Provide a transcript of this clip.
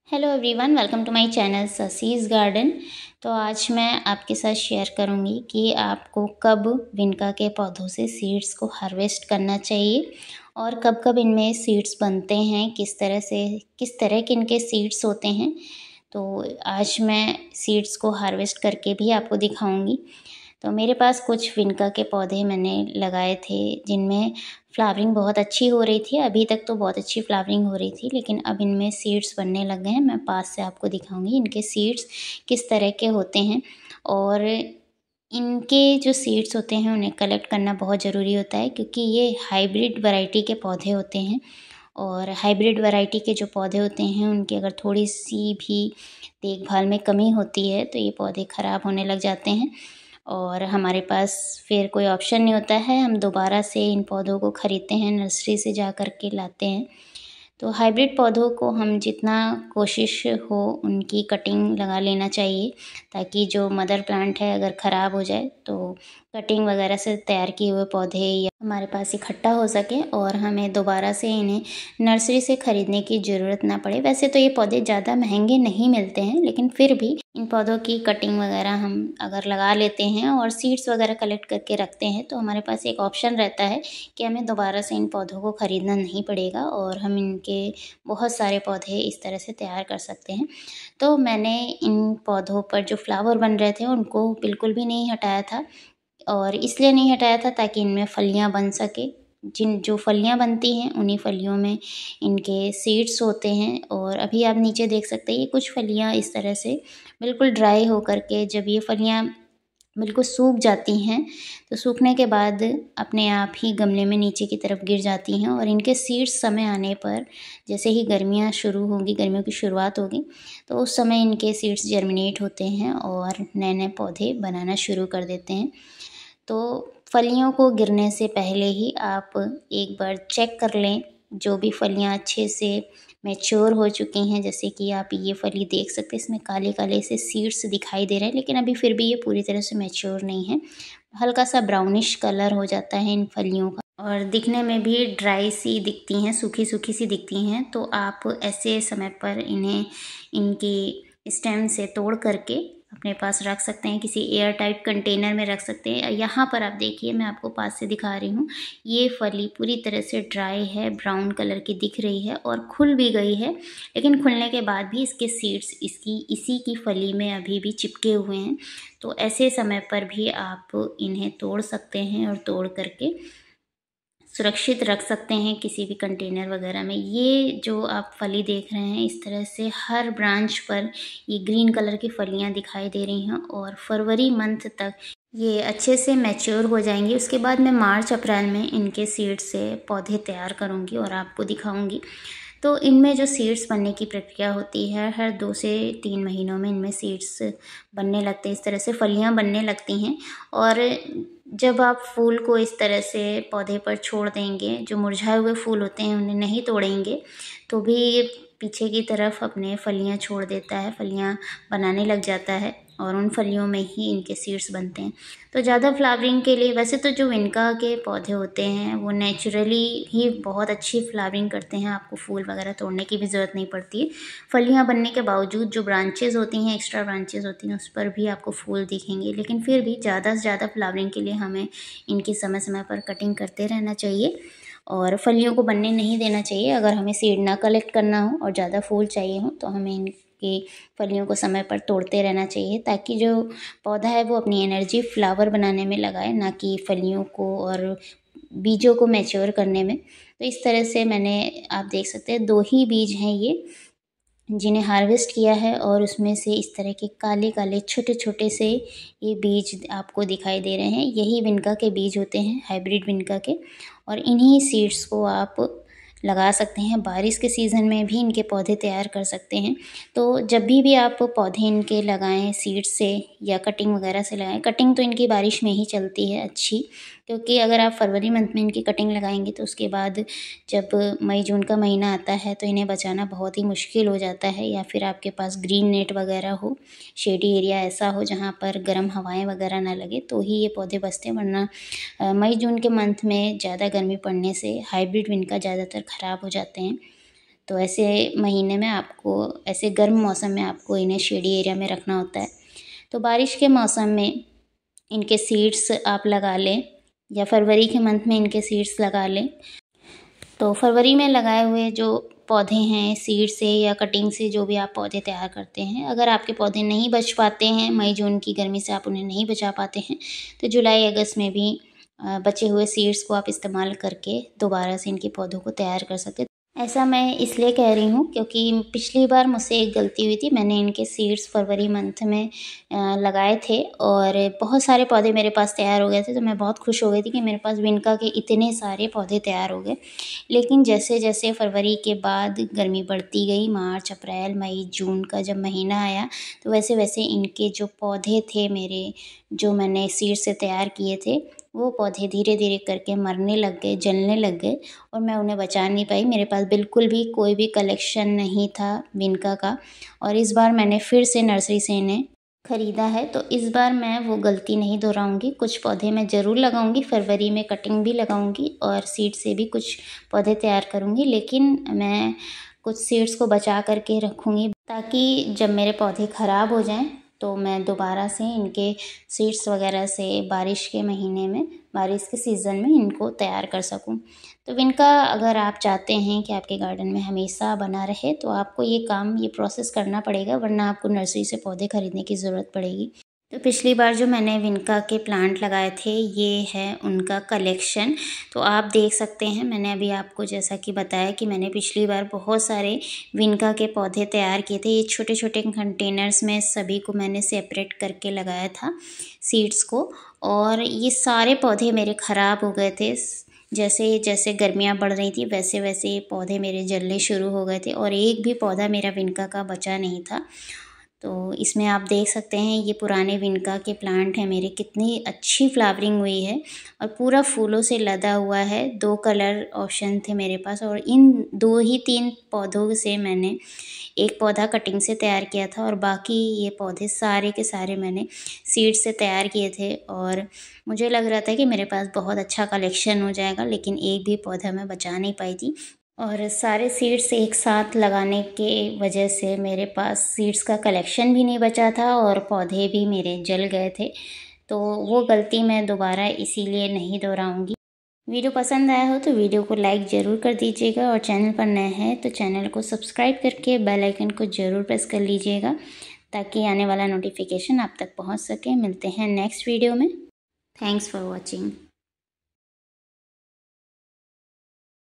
Hello everyone, welcome to my channel Sasi's garden. तो आज मैं आपके साथ शेयर करूंगी कि आपको कब विनका के पौधों से सीड्स को हार्वेस्ट करना चाहिए और कब कब इनमें सीड्स बनते हैं, किस तरह के इनके सीड्स होते हैं। तो आज मैं सीड्स को हार्वेस्ट करके भी आपको दिखाऊंगी। तो मेरे पास कुछ विनका के पौधे मैंने लगाए थे जिनमें फ्लावरिंग बहुत अच्छी हो रही थी। अभी तक तो बहुत अच्छी फ्लावरिंग हो रही थी, लेकिन अब इनमें सीड्स बनने लग गए हैं। मैं पास से आपको दिखाऊंगी इनके सीड्स किस तरह के होते हैं। और इनके जो सीड्स होते हैं उन्हें कलेक्ट करना बहुत ज़रूरी होता है, क्योंकि ये हाइब्रिड वैरायटी के पौधे होते हैं। और हाइब्रिड वैरायटी के जो पौधे होते हैं उनकी अगर थोड़ी सी भी देखभाल में कमी होती है तो ये पौधे ख़राब होने लग जाते हैं और हमारे पास फिर कोई ऑप्शन नहीं होता है। हम दोबारा से इन पौधों को ख़रीदते हैं, नर्सरी से जा कर के लाते हैं। तो हाइब्रिड पौधों को हम जितना कोशिश हो उनकी कटिंग लगा लेना चाहिए, ताकि जो मदर प्लांट है अगर ख़राब हो जाए तो कटिंग वगैरह से तैयार किए हुए पौधे या हमारे पास इकट्ठा हो सके और हमें दोबारा से इन्हें नर्सरी से ख़रीदने की ज़रूरत ना पड़े। वैसे तो ये पौधे ज़्यादा महंगे नहीं मिलते हैं, लेकिन फिर भी इन पौधों की कटिंग वगैरह हम अगर लगा लेते हैं और सीड्स वगैरह कलेक्ट करके रखते हैं तो हमारे पास एक ऑप्शन रहता है कि हमें दोबारा से इन पौधों को ख़रीदना नहीं पड़ेगा और हम इनके बहुत सारे पौधे इस तरह से तैयार कर सकते हैं। तो मैंने इन पौधों पर जो फ्लावर बन रहे थे उनको बिल्कुल भी नहीं हटाया था, और इसलिए नहीं हटाया था ताकि इनमें फलियां बन सके। जो फलियां बनती हैं उन्हीं फलियों में इनके सीड्स होते हैं। और अभी आप नीचे देख सकते हैं ये कुछ फलियां इस तरह से बिल्कुल ड्राई होकर के, जब ये फलियां बिल्कुल सूख जाती हैं तो सूखने के बाद अपने आप ही गमले में नीचे की तरफ गिर जाती हैं। और इनके सीड्स समय आने पर, जैसे ही गर्मियाँ शुरू होंगी, गर्मियों की शुरुआत होगी, तो उस समय इनके सीड्स जर्मिनेट होते हैं और नए नए पौधे बनाना शुरू कर देते हैं। तो फलियों को गिरने से पहले ही आप एक बार चेक कर लें। जो भी फलियां अच्छे से मैच्योर हो चुकी हैं, जैसे कि आप ये फली देख सकते हैं, इसमें काले काले से सीड्स दिखाई दे रहे हैं, लेकिन अभी फिर भी ये पूरी तरह से मैच्योर नहीं है। हल्का सा ब्राउनिश कलर हो जाता है इन फलियों का और दिखने में भी ड्राई सी दिखती हैं, सूखी सूखी सी दिखती हैं। तो आप ऐसे समय पर इन्हें इनकी स्टेम से तोड़ करके अपने पास रख सकते हैं, किसी एयर टाइट कंटेनर में रख सकते हैं। यहाँ पर आप देखिए, मैं आपको पास से दिखा रही हूँ, ये फली पूरी तरह से ड्राई है, ब्राउन कलर की दिख रही है और खुल भी गई है, लेकिन खुलने के बाद भी इसके सीड्स इसी की फली में अभी भी चिपके हुए हैं। तो ऐसे समय पर भी आप इन्हें तोड़ सकते हैं और तोड़ करके सुरक्षित रख सकते हैं किसी भी कंटेनर वगैरह में। ये जो आप फली देख रहे हैं, इस तरह से हर ब्रांच पर ये ग्रीन कलर की फलियां दिखाई दे रही हैं और फरवरी मंथ तक ये अच्छे से मैच्योर हो जाएंगी। उसके बाद मैं मार्च अप्रैल में इनके सीड से पौधे तैयार करूँगी और आपको दिखाऊँगी। तो इनमें जो सीड्स बनने की प्रक्रिया होती है, हर 2 से 3 महीनों में इनमें सीड्स बनने लगते हैं, इस तरह से फलियां बनने लगती हैं। और जब आप फूल को इस तरह से पौधे पर छोड़ देंगे, जो मुरझाए हुए फूल होते हैं उन्हें नहीं तोड़ेंगे, तो भी ये पीछे की तरफ अपने फलियां छोड़ देता है, फलियां बनाने लग जाता है और उन फलियों में ही इनके सीड्स बनते हैं। तो ज़्यादा फ्लावरिंग के लिए, वैसे तो जो विनका के पौधे होते हैं वो नेचुरली ही बहुत अच्छी फ्लावरिंग करते हैं, आपको फूल वगैरह तोड़ने की भी ज़रूरत नहीं पड़ती है। फलियां बनने के बावजूद जो ब्रांचेज़ होती हैं, एक्स्ट्रा ब्रांचेज़ होती हैं, उस पर भी आपको फूल दिखेंगे, लेकिन फिर भी ज़्यादा से ज़्यादा फ्लावरिंग के लिए हमें इनकी समय समय पर कटिंग करते रहना चाहिए और फलियों को बनने नहीं देना चाहिए। अगर हमें सीड ना कलेक्ट करना हो और ज़्यादा फूल चाहिए हो तो हमें इनकी फलियों को समय पर तोड़ते रहना चाहिए, ताकि जो पौधा है वो अपनी एनर्जी फ्लावर बनाने में लगाए, ना कि फलियों को और बीजों को मैच्योर करने में। तो इस तरह से मैंने, आप देख सकते हैं, 2 ही बीज हैं ये जिन्हें हार्वेस्ट किया है और उसमें से इस तरह के काले काले छोटे छोटे से ये बीज आपको दिखाई दे रहे हैं। यही विनका के बीज होते हैं, हाइब्रिड विनका के, और इन्हीं सीड्स को आप लगा सकते हैं। बारिश के सीज़न में भी इनके पौधे तैयार कर सकते हैं। तो जब भी आप पौधे इनके लगाएं सीड्स से या कटिंग वगैरह से लगाएं, कटिंग तो इनकी बारिश में ही चलती है अच्छी, क्योंकि अगर आप फरवरी मंथ में इनकी कटिंग लगाएंगे तो उसके बाद जब मई जून का महीना आता है तो इन्हें बचाना बहुत ही मुश्किल हो जाता है। या फिर आपके पास ग्रीन नेट वगैरह हो, शेडी एरिया ऐसा हो जहाँ पर गर्म हवाएं वगैरह ना लगे, तो ही ये पौधे बचते हैं। वरना मई जून के मंथ में ज़्यादा गर्मी पड़ने से हाइब्रिड विनका ज़्यादातर ख़राब हो जाते हैं। तो ऐसे महीने में आपको, ऐसे गर्म मौसम में आपको इन्हें शेडी एरिया में रखना होता है। तो बारिश के मौसम में इनके सीड्स आप लगा लें या फरवरी के मंथ में इनके सीड्स लगा लें। तो फरवरी में लगाए हुए जो पौधे हैं सीड से या कटिंग से, जो भी आप पौधे तैयार करते हैं, अगर आपके पौधे नहीं बच पाते हैं, मई जून की गर्मी से आप उन्हें नहीं बचा पाते हैं, तो जुलाई अगस्त में भी बचे हुए सीड्स को आप इस्तेमाल करके दोबारा से इनके पौधों को तैयार कर सकते हैं। ऐसा मैं इसलिए कह रही हूँ क्योंकि पिछली बार मुझसे एक गलती हुई थी। मैंने इनके सीड्स फरवरी मंथ में लगाए थे और बहुत सारे पौधे मेरे पास तैयार हो गए थे। तो मैं बहुत खुश हो गई थी कि मेरे पास विनका के इतने सारे पौधे तैयार हो गए। लेकिन जैसे जैसे फरवरी के बाद गर्मी बढ़ती गई, मार्च, अप्रैल, मई, जून का जब महीना आया, तो वैसे वैसे इनके जो पौधे थे मेरे, जो मैंने सीड से तैयार किए थे, वो पौधे धीरे धीरे करके मरने लग गए, जलने लग गए और मैं उन्हें बचा नहीं पाई। मेरे पास बिल्कुल भी कोई भी कलेक्शन नहीं था विनका का। और इस बार मैंने फिर से नर्सरी से इन्हें ख़रीदा है, तो इस बार मैं वो गलती नहीं दोहराऊंगी। कुछ पौधे मैं ज़रूर लगाऊंगी, फरवरी में कटिंग भी लगाऊंगी और सीड से भी कुछ पौधे तैयार करूंगी, लेकिन मैं कुछ सीड्स को बचा करके रखूंगी ताकि जब मेरे पौधे ख़राब हो जाएं तो मैं दोबारा से इनके सीड्स वगैरह से बारिश के महीने में, बारिश के सीज़न में इनको तैयार कर सकूं। तो इनका अगर आप चाहते हैं कि आपके गार्डन में हमेशा बना रहे, तो आपको ये प्रोसेस करना पड़ेगा, वरना आपको नर्सरी से पौधे खरीदने की ज़रूरत पड़ेगी। तो पिछली बार जो मैंने विनका के प्लांट लगाए थे, ये है उनका कलेक्शन। तो आप देख सकते हैं, मैंने अभी आपको जैसा कि बताया कि मैंने पिछली बार बहुत सारे विनका के पौधे तैयार किए थे। ये छोटे छोटे कंटेनर्स में सभी को मैंने सेपरेट करके लगाया था सीड्स को, और ये सारे पौधे मेरे ख़राब हो गए थे। जैसे जैसे गर्मियाँ बढ़ रही थी वैसे वैसे ये पौधे मेरे जलने शुरू हो गए थे और एक भी पौधा मेरा विनका का बचा नहीं था। तो इसमें आप देख सकते हैं ये पुराने विनका के प्लांट हैं मेरे, कितनी अच्छी फ्लावरिंग हुई है और पूरा फूलों से लदा हुआ है। 2 कलर ऑप्शन थे मेरे पास और इन 2 ही 3 पौधों से मैंने एक पौधा कटिंग से तैयार किया था और बाकी ये पौधे सारे के सारे मैंने सीड से तैयार किए थे। और मुझे लग रहा था कि मेरे पास बहुत अच्छा कलेक्शन हो जाएगा, लेकिन एक भी पौधा मैं बचा नहीं पाई थी और सारे सीड्स एक साथ लगाने के वजह से मेरे पास सीड्स का कलेक्शन भी नहीं बचा था और पौधे भी मेरे जल गए थे। तो वो गलती मैं दोबारा इसीलिए नहीं दोहराऊंगी। वीडियो पसंद आया हो तो वीडियो को लाइक ज़रूर कर दीजिएगा और चैनल पर नए हैं तो चैनल को सब्सक्राइब करके बेल आइकन को ज़रूर प्रेस कर लीजिएगा ताकि आने वाला नोटिफिकेशन आप तक पहुंच सके। मिलते हैं नेक्स्ट वीडियो में। Thanks for watching.